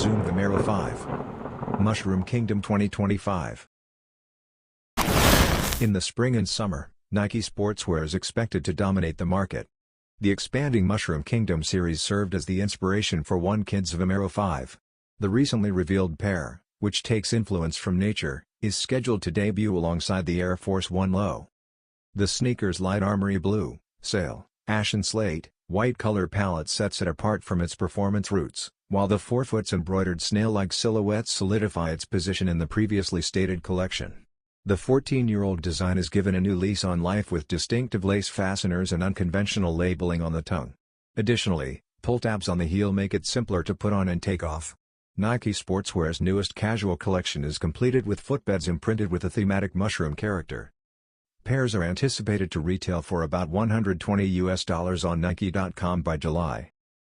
KINGSOM Vomero 5. Mushroom Kingdom 2025. In the spring and summer, Nike Sportswear is expected to dominate the market. The expanding Mushroom Kingdom series served as the inspiration for One Kids Vomero 5. The recently revealed pair, which takes influence from nature, is scheduled to debut alongside the Air Force One Low. The sneaker's Light Armoury Blue, Sail, Ashen Slate, white color palette sets it apart from its performance roots, while the forefoot's embroidered snail-like silhouettes solidify its position in the previously stated collection. The 14-year-old design is given a new lease on life with distinctive lace fasteners and unconventional labeling on the tongue. Additionally, pull tabs on the heel make it simpler to put on and take off. Nike Sportswear's newest casual collection is completed with footbeds imprinted with a thematic mushroom character. Pairs are anticipated to retail for about $120 on Nike.com by July.